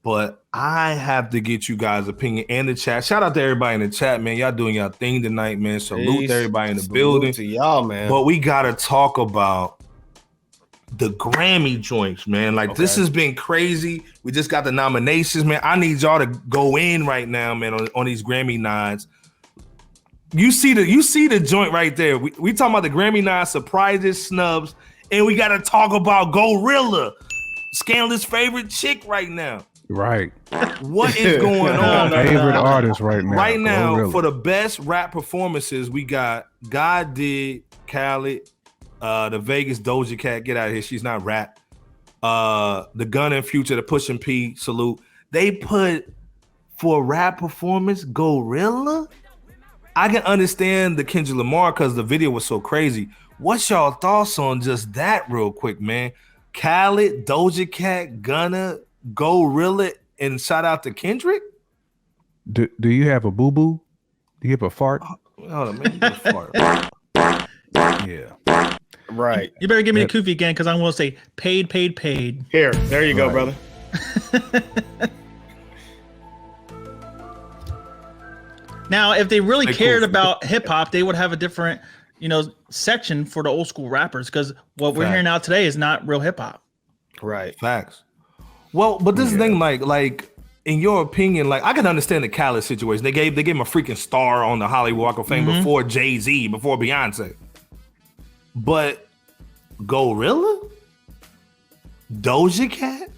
but I have to get you guys' opinion and the chat. Shout out to everybody in the chat, man. Y'all doing y'all thing tonight, man. Salute to everybody in the building. To y'all, man. But we gotta talk about the Grammy joints, man. Like this has been crazy. We just got the nominations, man. I need y'all to go in right now, man, on these Grammy nods. You see the joint right there. We talking about the Grammy nod surprises, snubs, and we gotta talk about Gorilla, Scandalous' favorite chick right now. Right. What is going on? Favorite artist right now. Right now, Gorilla. for the best rap performances, we got God Did, Khaled, the Vegas Doja Cat. Get out of here. She's not rap. The Gun and Future, the Push and P. Salute. They put for rap performance Gorilla. I can understand the Kendrick Lamar because the video was so crazy. What's y'all thoughts on just that real quick, man? Khaled, Doja Cat, Gunna, Gorilla, and shout out to Kendrick? Do you have a boo-boo? Do you have a fart? Hold on, man. You fart. Yeah. Right. You better give me the kufi again because I'm going to say paid. Here, there you go, brother. Now, if they really cared about hip hop, they would have a different, section for the old school rappers because what we're hearing out today is not real hip hop. Right. Facts. Well, but this thing, like in your opinion, like I can understand the Khaled situation. They gave him a freaking star on the Hollywood Walk of Fame before Jay-Z, before Beyonce. But Gorilla? Doja Cat?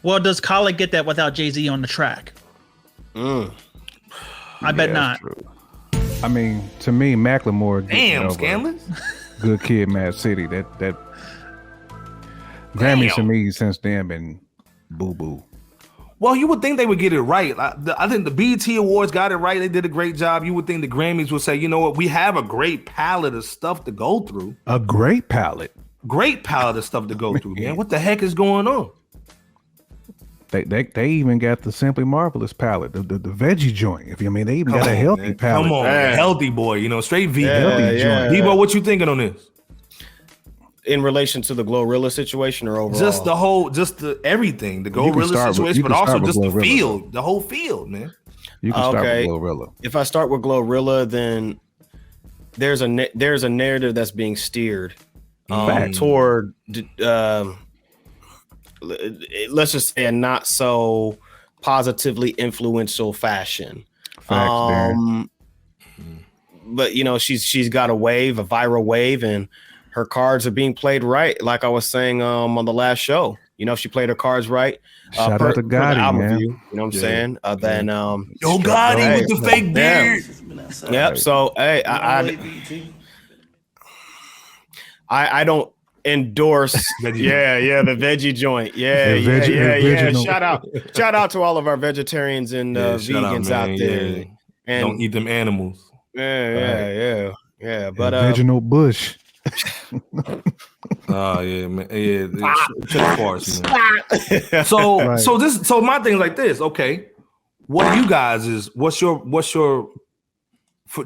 Well, does Khaled get that without Jay-Z on the track? I bet not. True. I mean, to me, Macklemore. Damn, Scandalous. Good Kid, Mad City. That Grammy to me since then been boo-boo. Well, you would think they would get it right. I think the BET Awards got it right. They did a great job. You would think the Grammys would say, you know what, we have a great palette of stuff to go through. A great palette. Great palette of stuff to go through, man. What the heck is going on? They even got the Simply Marvelous palette, the veggie joint. They even got a healthy palette. Come on, healthy boy. Straight vegan. Healthy joint. Debo, what you thinking on this? In relation to the Glorilla situation or overall? Just the everything, the Glorilla situation, but also just the field, the whole field, man. You can start with Glorilla. If I start with Glorilla, then there's a narrative that's being steered toward let's just say a not so positively influential fashion. Facts, but she's got a viral wave, and her cards are being played right. Like I was saying on the last show, she played her cards right. Shout out to Gotti, man. Review, you know what I'm saying? Then Yo, Gotti with the fake beard. Yep. So hey, I don't endorse the veggie joint. Shout out to all of our vegetarians and vegans out there. And don't eat them animals. Yeah. But Reginald Bush. Oh yeah, man. So my thing is like this. Okay, what do you guys what's your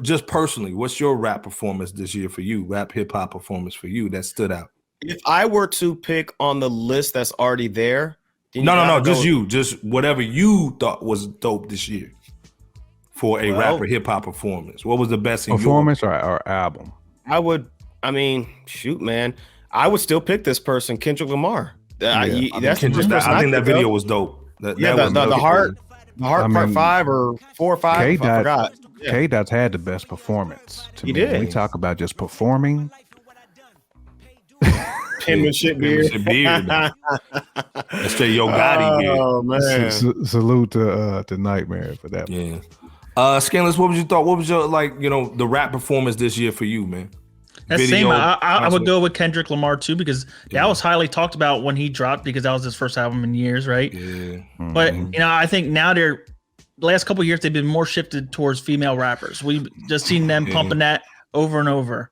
just personally, what's your rap performance this year for you? Rap hip hop performance for you that stood out? If I were to pick on the list that's already there, no, just whatever you thought was dope this year for a rapper hip hop performance. What was the best performance or album? I would still pick this person, Kendrick Lamar. I think that video was dope. The Heart Part 5 or 4 or 5. I forgot. K-Dot's had the best performance. He did. When we talk about just performing. Penmanship beard. That's straight Yo Gotti beard. Oh man! Salute to Nightmare for that. Yeah. Scandalous, what was your thought? What was your the rap performance this year for you, man? That's same. I would go with Kendrick Lamar too because that was highly talked about when he dropped because that was his first album in years, right? Yeah. But I think now the last couple of years they've been more shifted towards female rappers. We've just seen them pumping that over and over.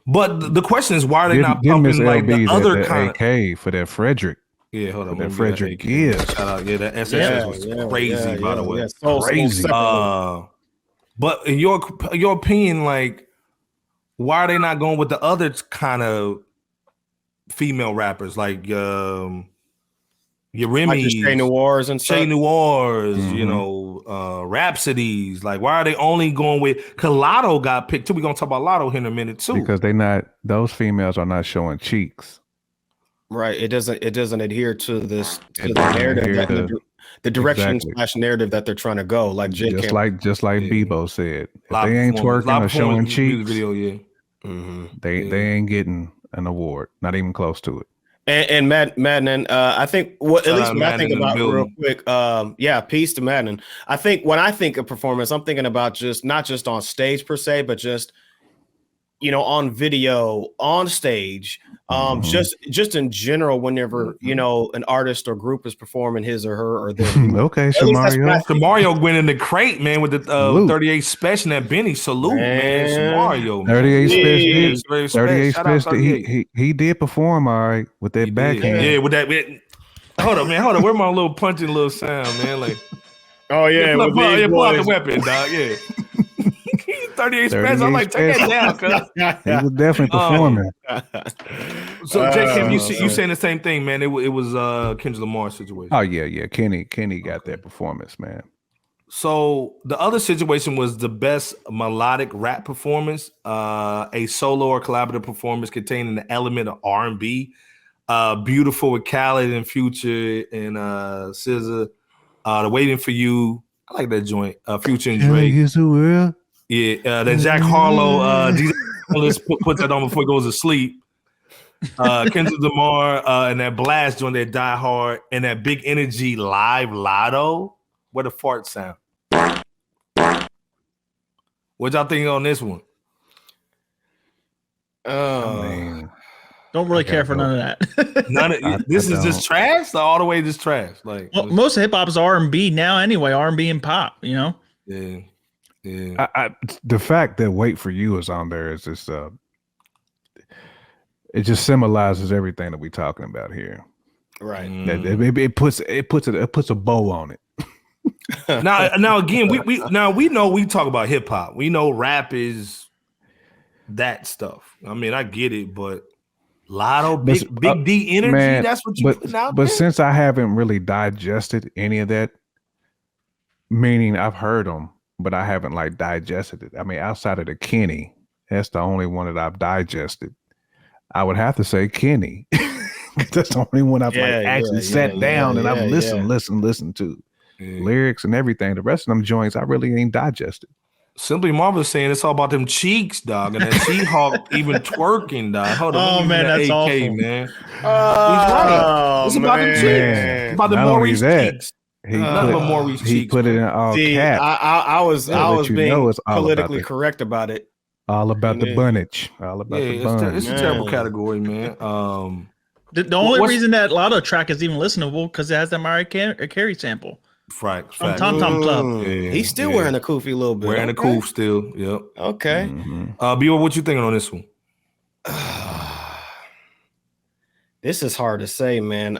But the question is, why are they not pumping like the other kind of AK for that Frederick? Yeah, hold on. That Frederick Gibbs. Shout out. Yeah, that SSS was crazy, by the way. Crazy. But in your opinion, like, why are they not going with the other kind of female rappers? Like, your Like the Remy's, Shay Noirs and stuff. Shay Noirs, you Mhm. know, Rhapsodies. Like, why are they only going with? Cause Lotto got picked too. We're gonna talk about Lotto here in a minute too. Because those females are not showing cheeks. Right. It doesn't adhere to this to It the doesn't narrative adhere that to- the direction Exactly. / narrative that they're trying to go. Like J. Just Camp. like Yeah. Bebo said, if Live they ain't performance. twerking Live or showing performance music cheeks, video, yeah. Mhm. they Yeah. ain't getting an award. Not even close to it. And Madden, I think at Shout least out what I Madden think in the about real building. quick, peace to Madden. I think when I think of performance, I'm thinking about just not just on stage per se, but just on video, on stage, Mhm. just in general, whenever an artist or group is performing his or her or their Okay, At least that's what I Shamario. think. Mario went in the crate, man, with the Salute. 38 special and that Benny salute, man. Mario, 38 Jeez. Special did. 38 38 Special. He did perform all right with that backhand. Yeah, with that. Hold up, man. Hold up. Where my little punching little sound, man? Like, Oh yeah, with pull these out the boys. weapon, dog. Yeah. 38 special. I'm like, 38 take that down, cuz. He was definitely performing. So, J. Kim, you man. saying the same thing, man? It was Kendrick Lamar's situation. Oh yeah. Kenny got that performance, man. So the other situation was the best melodic rap performance, a solo or collaborative performance containing the element of R&B. Beautiful with Khaled and Future and SZA. The Waiting for You. I like that joint. Future and Drake. Here's the world. Yeah. Then Jack Harlow, DJ puts that on before he goes to sleep. Kendrick Lamar and that Blast joint, that Die Hard, and that Big Energy live Lotto. What a fart sound. What y'all think on this one? I mean, Don't really care for go. none of that. This is don't. just trash, all the way just trash. Like, Well, most of hip hop is R&B now anyway, R&B and pop, yeah. the fact that Wait for You is on there is just it just symbolizes everything that we're talking about here. Right. That it puts a bow on it. Now again, we know we talk about hip hop. We know rap is that stuff. I mean, I get it, but Lotto, big D energy, man, that's what you putting out But there? since I haven't really digested any of that, meaning I've heard them, but I haven't like digested it. I mean, outside of the Kenny, that's the only one that I've digested. I would have to say Kenny. That's the only one I've actually sat down and I've listened to. Lyrics and everything. The rest of them joints I really ain't digested. Simply Marvel's saying it's all about them cheeks, dog, and that She-Hulk even twerking, dog. Hold on, Oh, man, that's AK, awful. Man. He's right. It's about them cheeks. It's about the Not only Maurice that, cheeks. He Maurice put it in all caps. I was being it's all politically about correct about it. all about the bunnage. All about the bun. It's a terrible category, man. The only reason that Lotto track is even listenable because it has that Mariah Carey sample. Facts. From Tom Tom Club. He's still wearing a koofy a little bit. Wearing a coof still. Yep. Okay. Bill, what you thinking on this one? This is hard to say, man.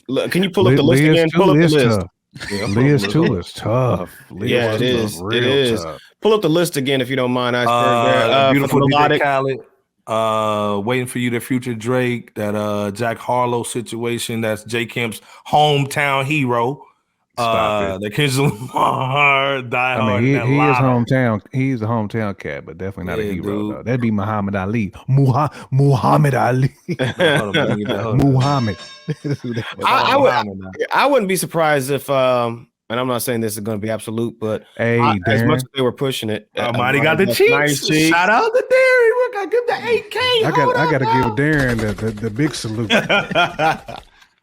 Look, can you pull up the list again? Pull up the list. Leah's too is tough. Yeah, it is. It is. Tough. Pull up the list again if you don't mind. Iceberg. Beautiful DJ melodic. Khaled. Waiting for You, the Future Drake. That Jack Harlow situation. That's J. Kemp's hometown hero. The Kendrick Lamar, Die Hard. I mean, he is hometown. He's a hometown cat, but definitely not a hero. Though. That'd be Muhammad Ali. Muhammad Ali. Muhammad. I wouldn't be surprised if and I'm not saying this is going to be absolute, but hey, as much as they were pushing it, Mighty got the cheeks. Shout out to Darren. We're gonna give the 8K. I gotta give Darren the big salute.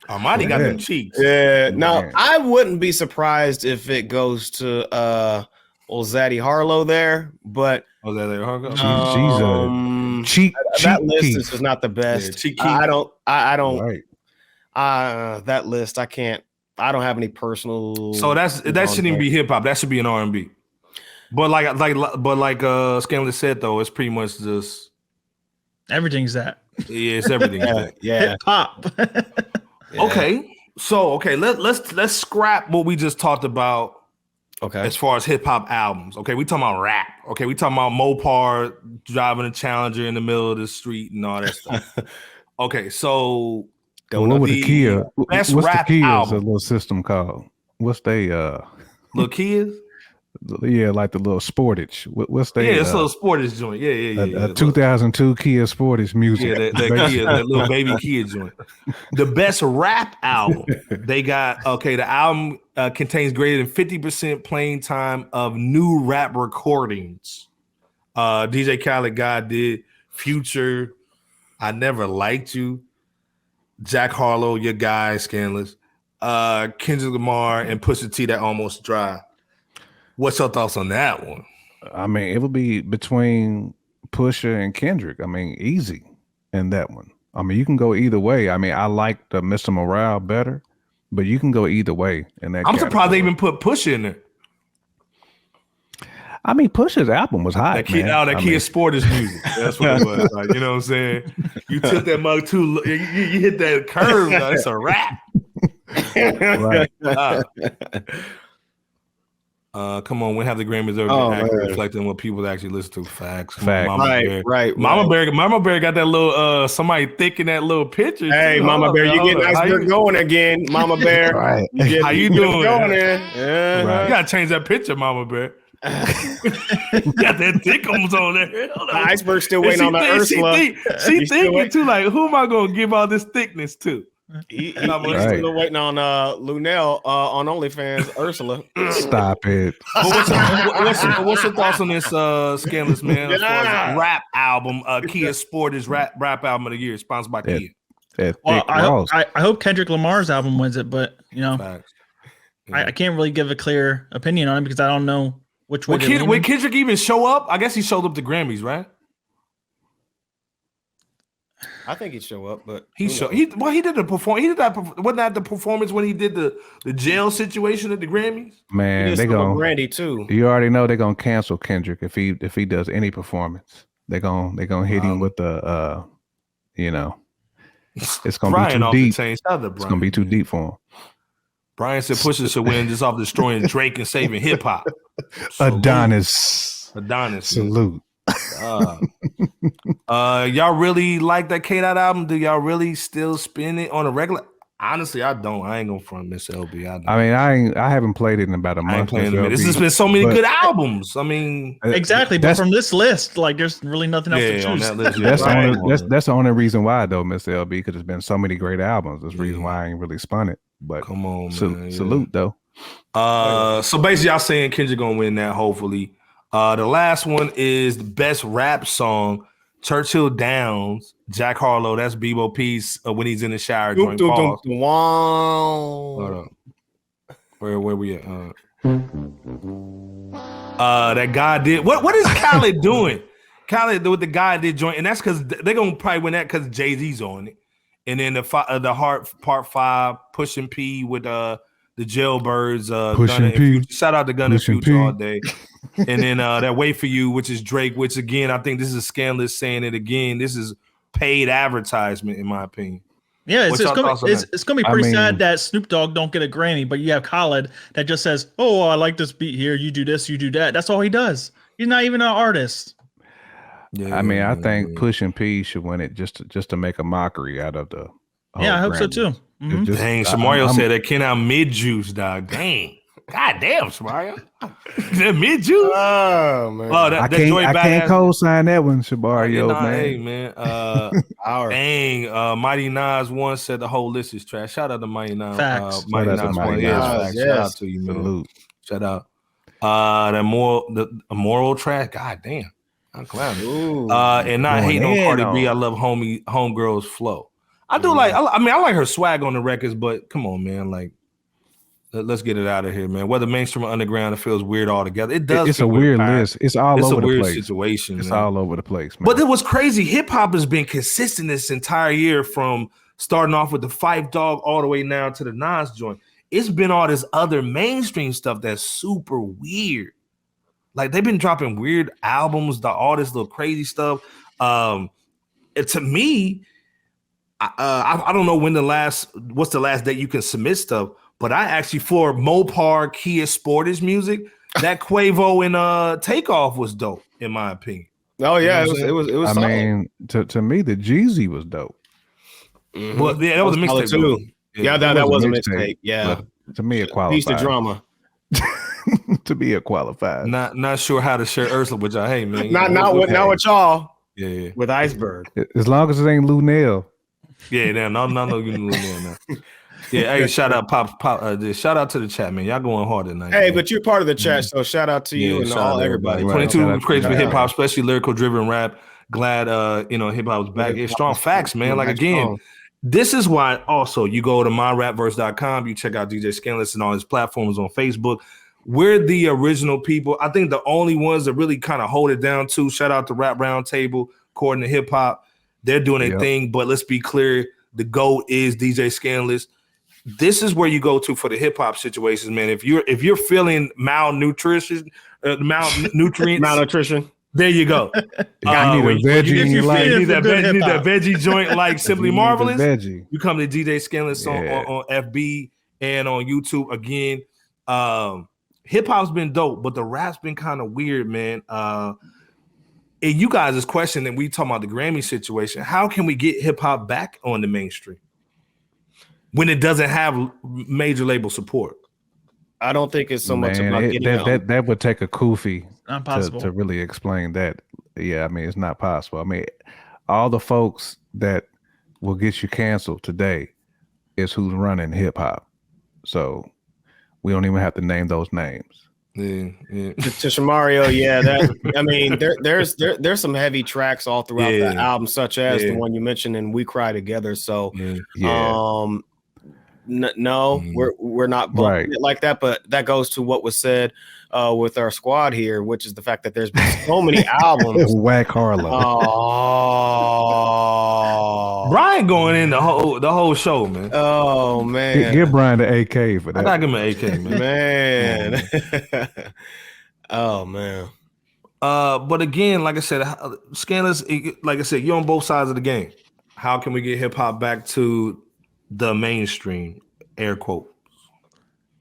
Almighty got them cheeks. Yeah. Now I wouldn't be surprised if it goes to old Zaddy Harlow there, but she's a cheek. That list is not the best. I don't. Right. That list I can't. I don't have any personal. So that shouldn't even be hip hop. That should be an R&B. But like Scandalous said though, it's pretty much just everything's that. Yeah, it's everything. Yeah. Hip hop. Yeah. Okay. Let's scrap what we just talked about. Okay. As far as hip hop albums, okay, we talking about rap. Okay, we talking about Mopar driving a Challenger in the middle of the street and all that stuff. Okay, so What would the Kia? best What's the rap Kia's album. little system called? What's they Little Kids? Yeah, like the little Sportage. What's they? Yeah, it's a little Sportage joint. Yeah. 2002 Kia Sportage music. Yeah, that Kia, that little baby Kia joint. The best rap album. They got the album contains greater than 50% playing time of new rap recordings. DJ Khaled, God did. Future, I Never Liked You. Jack Harlow, Your Guy, Scandalous. Kendrick Lamar and Pusha T, That Almost Dry. What's your thoughts on that one? I mean, it would be between Pusha and Kendrick. I mean, easy in that one. I mean, you can go either way. I mean, I like the Mr. Morale better, but you can go either way in that. I'm surprised they even put Pusha in there. I mean, Pusha's album was hot. That Kia Sportage music. That's what it was. Like, you know what I'm saying? You took that mug too. You hit that curve. It's a rap. Right. Come on, we have the Grammys over reflecting what people actually listen to. Facts. Mama Right. Mama Bear got that little somebody thick in that little picture. Hey, too. Mama Bear, you getting Iceberg going again, Mama Bear. Right. How you doing? Going in. Yeah. Right. You gotta change that picture, Mama Bear. Got that thickums on there. Iceberg still waiting on that Ursula. She thinking too, like, who am I gonna give all this thickness to? He's still waiting on Lunel on OnlyFans, Ursula. Stop it. What's your thoughts on this Scandalous, man? As far as rap album, Kia Sportage rap album of the year, sponsored by Kia. Well, I hope Kendrick Lamar's album wins it, but Facts. Yeah. I can't really give a clear opinion on it because I don't know which way. Would Kendrick even show up? I guess he showed up to Grammys, right? I think he'd show up, but he did the perform. He did that. Wasn't that the performance when he did the jail situation at the Grammys? Man, they gonna Brandy too. You already know they're gonna cancel Kendrick if he does any performance. They're gonna hit him with the it's gonna be too deep. It's gonna be too deep for him. Brian said Pusha should win just off destroying Drake and saving hip hop. Adonis. Salute. Y'all really like that K-Dot album? Do y'all really still spin it on a regular? Honestly, I don't. I ain't gonna front Miss LB. I haven't played it in about a month. This has been so many good albums. I mean, exactly. But from this list, like, there's really nothing else to choose. On that list, that's the only reason why, though, Miss LB, because there's been so many great albums. That's the reason why I ain't really spun it. But come on, man. Salute though. So basically, y'all saying Kendrick gonna win that. Hopefully, the last one is the best rap song. Churchill Downs, Jack Harlow. That's BEBOP's when he's in the shower. Hold up. Where we at? That guy did what is Khaled doing? Khaled with the guy did joint, and that's because they're gonna probably win that because Jay-Z's on it. And then the Heart Part 5, Pushing P with the Jailbirds, Gunna and Future. Shout out to Gunna and Future all day. And then that Wait For You, which is Drake, which again, I think this is Scandalous saying it again. This is paid advertisement, in my opinion. Yeah, it's gonna be pretty sad that Snoop Dogg don't get a Grammy, but you have Khaled that just says, "Oh, I like this beat here. You do this, you do that." That's all he does. He's not even an artist. Yeah, I think Pushing P should win it just to make a mockery out of the. Yeah, I hope so too. Mm-hmm. Dang, Shamario said that came out mid juice, dog. Dang, god damn, Shamario, that mid juice. Oh man, I can't co-sign that one, Shamario, man. Hey man, dang, Mighty Nas one said the whole list is trash. Shout out to Mighty Nas. Facts. Mighty Nas one. Yes. Shout out to you, man. Salute. Shout out. The moral trash. God damn. I'm clowning. And not hating on Cardi B. I love homegirl's flow. I do like. I like her swag on the records, but come on, man. Like, let's get it out of here, man. Whether mainstream or underground, it feels weird altogether. It does. It's a weird list. It's all over the place. It's a weird situation. It's all over the place, man. But it was crazy. Hip hop has been consistent this entire year, from starting off with the Phife Dawg all the way now to the Nas joint. It's been all this other mainstream stuff that's super weird. Like, they've been dropping weird albums, all this little crazy stuff. To me, I don't know what's the last date you can submit stuff, but I actually, for Mopar Kia Sportage music, that Quavo and Takeoff was dope, in my opinion. Oh yeah, it was. I mean, to me, the Jeezy was dope. But yeah, that was a mixtape too. though. Yeah, that was a mixtape. Yeah, but to me, it piece qualifies. of drama. To me, it qualifies. Not sure how to share Ursula with y'all. Hey man, Not with y'all. Yeah. With Iceberg. As long as it ain't Lou Nell. Yeah, no, you know now. Yeah, hey, shout out shout out to the chat, man. Y'all going hard tonight. Hey, man. but you're part of the chat, so shout out to you and all everybody. Right. 22 crazy for hip hop, especially lyrical driven rap. Glad hip hop was back. It's strong facts, man. Like again, this is why also you go to myrapverse.com, you check out DJ Scandalous and all his platforms on Facebook. We're the original people. I think the only ones that really kind of hold it down too. Shout out to Rap Roundtable, according to hip hop. They're doing a thing, but let's be clear, the GOAT is DJ Scandalous. This is where you go to for the hip hop situations, man. If you're feeling malnutrition, malnutrition, there you go. You need a veggie in your life. You need that veggie joint like Simply Marvelous. You come to DJ Scandalous on FB and on YouTube again. Hip hop's been dope, but the rap's been kind of weird, man. And you guys' question, and we talking about the Grammy situation. How can we get hip hop back on the mainstream when it doesn't have major label support? I don't think it's so much about getting that would take a Kofi to really explain that. Yeah, I mean, it's not possible. I mean, all the folks that will get you canceled today is who's running hip hop. So we don't even have to name those names. Yeah. To Shamario, I mean, there's some heavy tracks all throughout the album, such as the one you mentioned in We Cry Together. So no, we're not bumping it like that, but that goes to what was said with our squad here, which is the fact that there's been so many albums. Whack Harlow. Oh, Brian going in the whole show, man. Oh man, give Brian the AK for that. I gotta give him an AK, man. Oh man. But again, like I said, Scandalous, like I said, you're on both sides of the game. How can we get hip hop back to the mainstream? Air quote.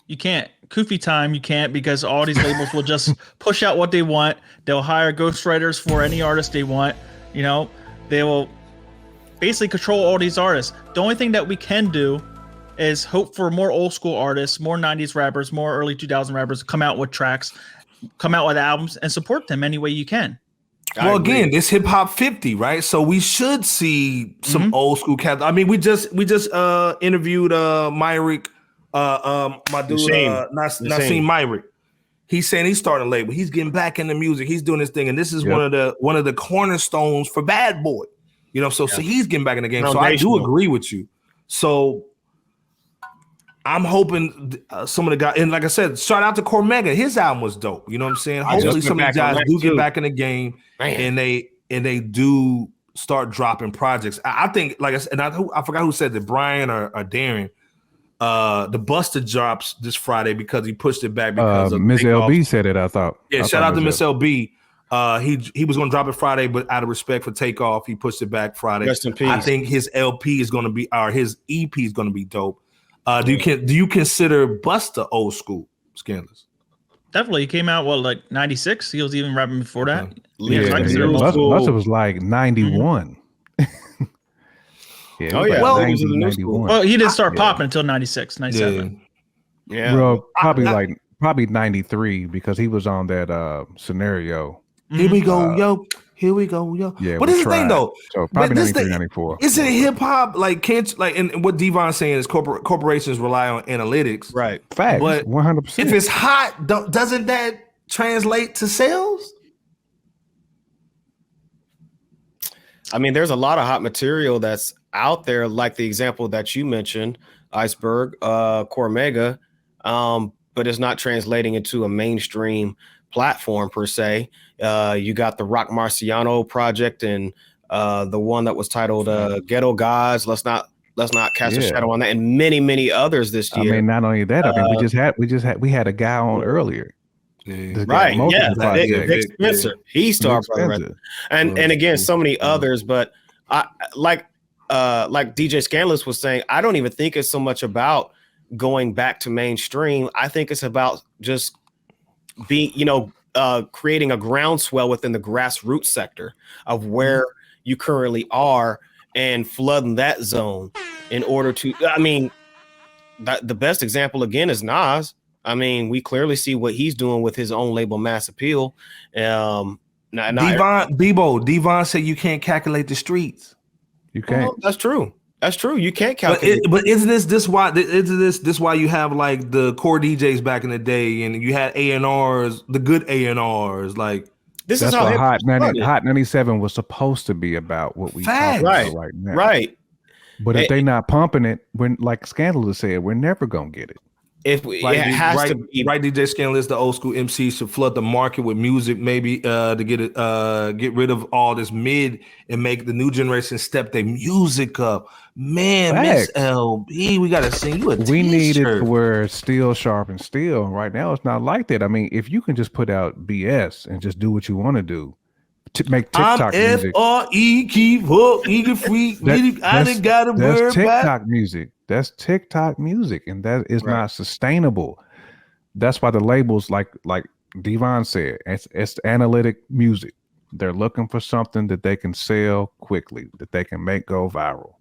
You can't. Koofy time, you can't, because all these labels will just push out what they want. They'll hire ghostwriters for any artist they want. You know, they will basically control all these artists. The only thing that we can do is hope for more old school artists, more 90s rappers, more early 2000 rappers come out with tracks, come out with albums, and support them any way you can. Well, again, this hip hop 50, right? So we should see some old school cats. I mean, we just interviewed Myrick, my dude, Nassim Myrick. He's saying he's starting a label. He's getting back into music. He's doing his thing, and this is one of the cornerstones for Bad Boy. You know, so he's getting back in the game. So I do agree with you. So I'm hoping some of the guys, and like I said, shout out to Cormega. His album was dope. You know what I'm saying? Hopefully some of these guys do get back in the game, and they do start dropping projects. I think, like I said, and I forgot who said that, Brian or Darren. The Buster drops this Friday because he pushed it back because of Miss LB said it. I thought. Yeah, shout out to Miss LB. He was going to drop it Friday, but out of respect for Takeoff, he pushed it back Friday. Rest in peace. I think his LP is going to be, or his EP is going to be dope. Do you consider Busta old school, Scandalous? Definitely. He came out, like 96? He was even rapping before that. Busta was like 91. Well, he didn't start popping until 96, 97. Yeah. Bro, probably 93 because he was on that scenario. Here we go, yo. Here we go, yo. Yeah, but this is the thing, though. So probably 93, 94. Isn't hip hop and what Devon's saying is corporations rely on analytics, right? Facts, but 100%. If it's hot, doesn't that translate to sales? I mean, there's a lot of hot material that's out there, like the example that you mentioned, Iceberg, Cormega, but it's not translating into a mainstream platform per se. You got the Rock Marciano project and the one that was titled Ghetto Gods. Let's not cast a shadow on that, and many others this year. I mean, not only that, I mean, we had a guy on earlier. Right, Vic Spencer. He started and again so many others, but I like DJ Scandalous was saying, I don't even think it's so much about going back to mainstream. I think it's about just being, creating a groundswell within the grassroots sector of where you currently are and flooding that zone in order to. I mean, the best example again is Nas. I mean, we clearly see what he's doing with his own label, Mass Appeal. Devon said you can't calculate the streets. You can't. That's true. That's true. You can't calculate. But isn't this why you have like the core DJs back in the day, and you had A&Rs, the good A&Rs, like this that's is how what Hot 97 was supposed to be about. What we talking about right now, right? But if they're not pumping it, when like Scandalous said, we're never gonna get it. If it has to be right, DJ Scandalous, the old school MC should flood the market with music, maybe to get rid of all this mid and make the new generation step their music up. Man, Miss LB, we gotta sing you a t-shirt. We needed to wear steel sharp and steel. Right now, it's not like that. I mean, if you can just put out BS and just do what you want to do, to make TikTok music. FRE keep up, eager freak. I didn't gotta worry TikTok about music. That's TikTok music, and that is not sustainable. That's why the labels, like Devon said, it's analytic music. They're looking for something that they can sell quickly, that they can make go viral.